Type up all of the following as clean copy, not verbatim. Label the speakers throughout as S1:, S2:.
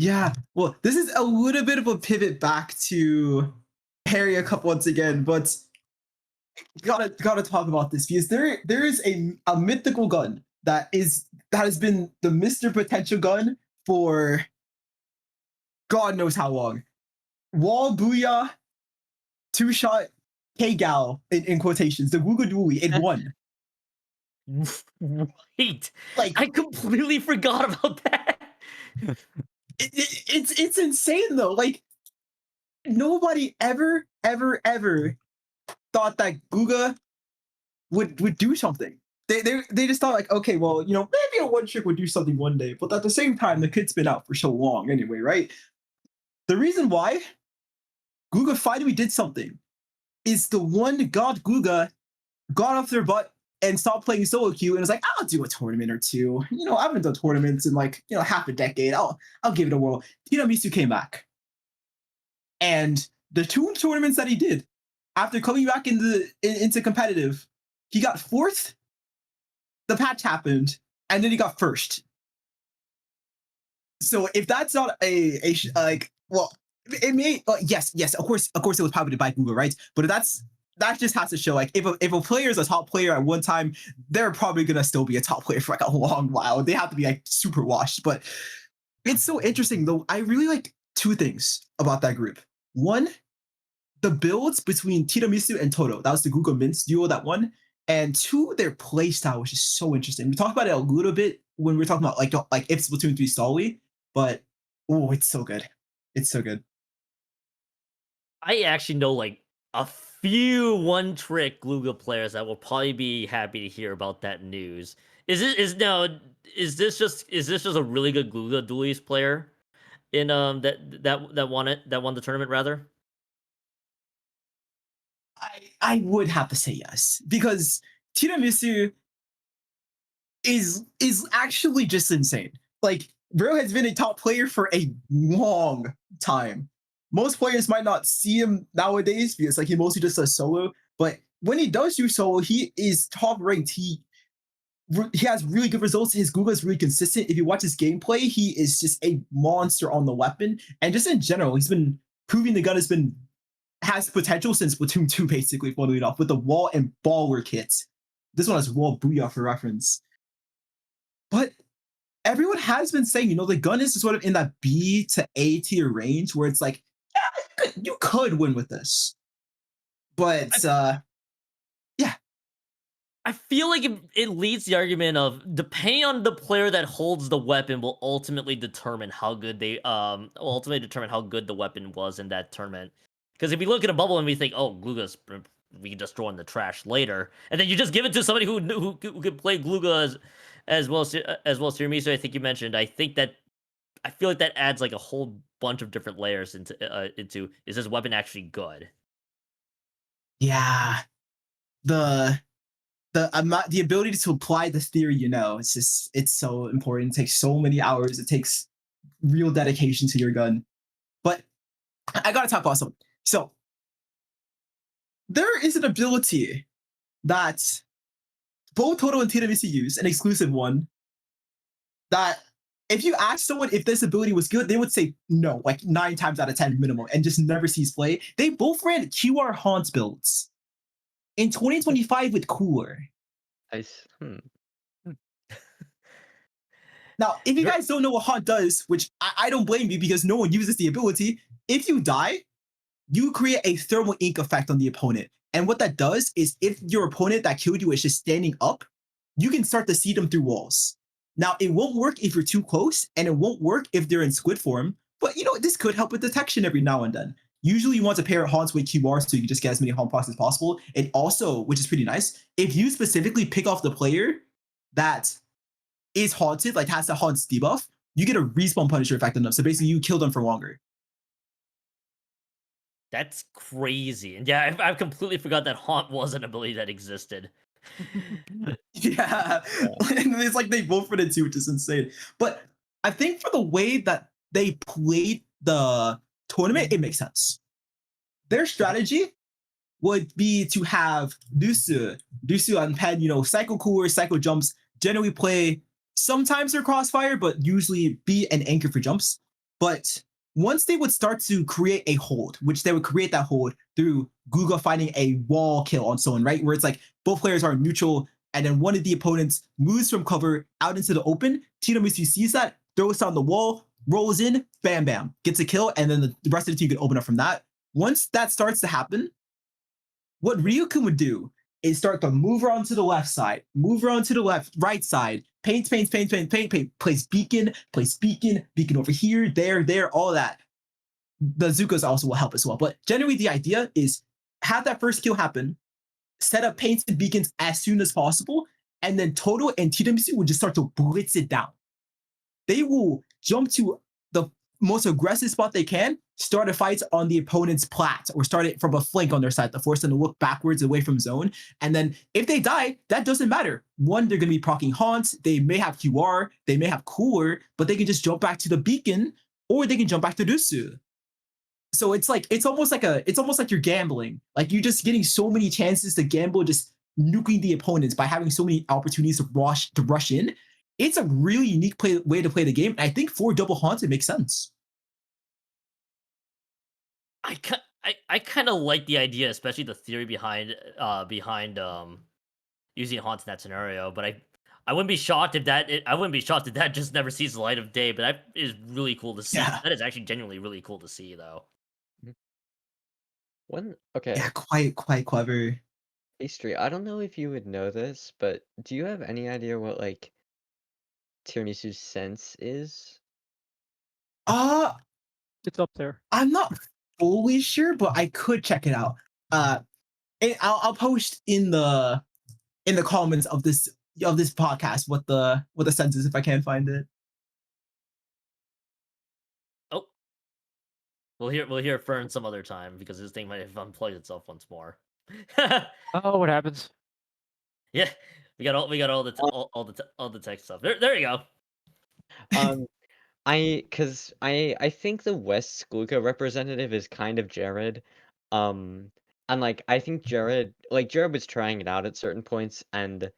S1: Yeah. Well, this is a little bit of a pivot back to Harry Cup once again, but gotta talk about this because there is a mythical gun that has been the Mr. Potential gun for God knows how long. Wall Booyah, two shot K-Gal in quotations, the Glooga Dually, it won.
S2: Right.
S1: Like
S2: I completely forgot about that.
S1: it's insane though. Like nobody ever thought that Glooga would do something. They just thought like, okay, well, maybe a one trick would do something one day, but at the same time, the kid's been out for so long anyway, right? The reason why Glooga finally did something is the one god Glooga got off their butt and stopped playing solo queue and was like, I'll do a tournament or two. I haven't done tournaments in like half a decade. I'll give it a whirl. Tiramisu came back, and the two tournaments that he did after coming back into competitive, he got fourth. The patch happened, and then he got first. So if that's not like, well, it may yes, of course it was piloted by Google, right? But if that just has to show like if a player is a top player at one time, they're probably gonna still be a top player for like a long while. They have to be like super washed. But it's so interesting though. I really like two things about that group. One, the builds between Tiramisu and Toto. That was the Google Mints duo that won. And two, their play style, which is so interesting. We talked about it a little bit when we were talking about like if Splatoon 3 Solly, but oh, it's so good. It's so good.
S2: I actually know like a few one trick Glooga players that will probably be happy to hear about that news. Is this just a really good Glooga Dualies player in that won the tournament rather?
S1: I would have to say yes because Tiramisu is actually just insane. Like Bro has been a top player for a long time. Most players might not see him nowadays because like he mostly just does solo. But when he does do solo, he is top ranked. He has really good results. His Google is really consistent. If you watch his gameplay, he is just a monster on the weapon. And just in general, he's been proving the gun has potential since Splatoon 2, basically, funnily enough, with the wall and baller kits. This one has wall booyah for reference. But everyone has been saying, the gun is sort of in that B to A tier range where it's like, yeah, you could win with this. But yeah,
S2: I feel like it leads the argument of depending on the player that holds the weapon will ultimately determine how good the weapon was in that tournament. Because if we look at a bubble and we think, oh, Glooga's we can just throw in the trash later, and then you just give it to somebody who could play Glooga as well as Tiramisu, I think you mentioned. I feel like that adds like a whole bunch of different layers into is this weapon actually good?
S1: yeah. The the ability to apply this theory, it's so important. It takes so many hours. It takes real dedication to your gun. But I gotta talk about something. So there is an ability that both Toto and Tiramisu use, an exclusive one, that if you ask someone if this ability was good, they would say no, like 9 times out of 10 minimum, and just never sees play. They both ran QR Haunts builds in 2025 with Cooler.
S3: Nice.
S2: Hmm.
S1: Now, if you
S2: Ver-
S1: guys don't know what Haunt does, which I don't blame you because no one uses the ability, if you die, you create a thermal ink effect on the opponent. And what that does is if your opponent that killed you is just standing up, you can start to see them through walls. Now, it won't work if you're too close, and it won't work if they're in squid form, but this could help with detection every now and then. Usually you want to pair haunts with QR so you can just get as many haunt blocks as possible. And also, which is pretty nice, if you specifically pick off the player that is haunted, like has the haunts debuff, you get a respawn punisher effect on them. So basically you kill them for longer.
S2: That's crazy. And yeah, I've completely forgot that haunt was an ability that existed.
S1: Yeah.
S3: Yeah.
S1: And it's like they both run into, which is insane. But I think for the way that they played the tournament, it makes sense. Their strategy would be to have Dusu and Pen, cycle coolers, cycle jumps, generally play sometimes their crossfire, but usually be an anchor for jumps. But once they would start to create a hold, which they would create that hold through Glooga finding a wall kill on someone, right? Where it's like both players are neutral, and then one of the opponents moves from cover out into the open. Tiramisu sees that, throws down the wall, rolls in, bam, bam, gets a kill, and then the rest of the team can open up from that. Once that starts to happen, what Ryukun would do is start to move around to the left side, move around to the right side, paint, place beacon, beacon over here, there, all that. The Zukas also will help as well. But generally, the idea is have that first kill happen, set up paints and beacons as soon as possible, and then Toto and Tiramisu will just start to blitz it down. They will jump to the most aggressive spot they can, start a fight on the opponent's plat, or start it from a flank on their side to force them to look backwards away from zone. And then if they die, that doesn't matter. One, they're going to be proccing haunts. They may have QR, they may have cooler, but they can just jump back to the beacon, or they can jump back to Dusu. So it's almost like you're gambling. Like you're just getting so many chances to gamble, just nuking the opponents by having so many opportunities to rush in. It's a really unique way to play the game. And I think for double haunts, it makes sense.
S2: I kind of like the idea, especially the theory behind using haunts in that scenario. But I wouldn't be shocked if I wouldn't be shocked if that just never sees the light of day. But that is really cool to see.
S1: Yeah,
S2: That is actually genuinely really cool to see, though.
S3: Mhm. One
S1: yeah,
S3: okay,
S1: quite clever.
S3: Pastry, I don't know if you would know this, but do you have any idea what, like, tiramisu's sense is?
S1: Uh,
S4: It's up there.
S1: I'm not fully sure, but I could check it out. Uh, I'll post in the comments of this podcast what the sense is if I can't find it.
S2: Oh, we'll hear Fern some other time because this thing might have unplugged itself once more.
S4: Oh, what happens?
S2: Yeah, we got all the all the tech stuff. There you go.
S3: Um, I think the West Glooga representative is kind of Jared, and, like, I think Jared was trying it out at certain points and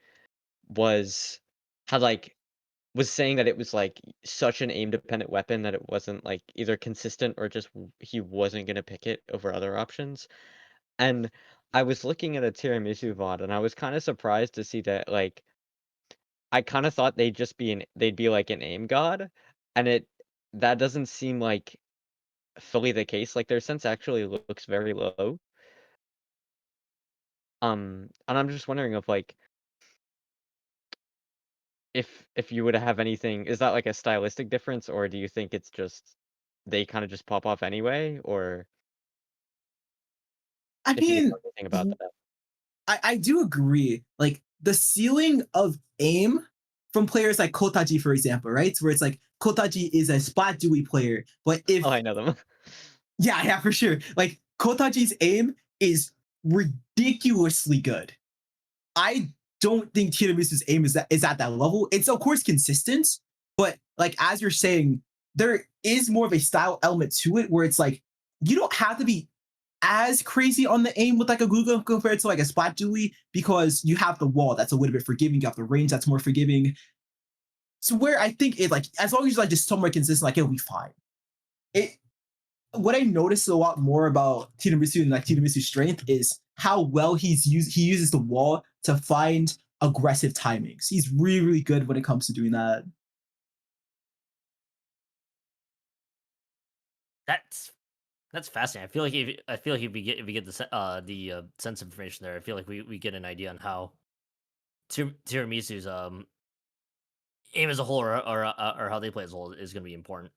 S3: was had, like was saying that it was, like, such an aim-dependent weapon that it wasn't, like, either consistent or just he wasn't gonna pick it over other options, and I was looking at a tiramisu VOD, and I was kinda surprised to see that, like, I kinda thought they'd be like an aim god, and that doesn't seem like fully the case, like, their sense actually looks very low, and I'm just wondering if, like, if you would have anything is that, like, a stylistic difference, or do you think it's just they kinda just pop off anyway, or
S1: I
S3: if you could
S1: mean,
S3: tell me anything about that?
S1: I do agree. Like the ceiling of aim from players like Kotaji, for example, right? Where it's like Kotaji is a Splat Dewey player, but
S3: Oh,
S1: if
S3: I know them.
S1: yeah, for sure. Like Kotaji's aim is ridiculously good. I don't think Tiramisu's aim is at that level. It's of course consistent, but like as you're saying, there is more of a style element to it where it's like you don't have to be as crazy on the aim with like a Glooga compared to like a Splat Dually because you have the wall that's a little bit forgiving, you have the range that's more forgiving. So where I think it like as long as you're like just somewhere consistent, like it'll be fine. It what I noticed a lot more about Tiramisu and like Tiramisu's strength is how well he uses the wall to find aggressive timings. He's really good when it comes to doing that.
S2: That's That's fascinating. I feel like if we get the sense information there, I feel like we get an idea on how Tiramisu's aim as a whole or how they play as a whole is going to be important.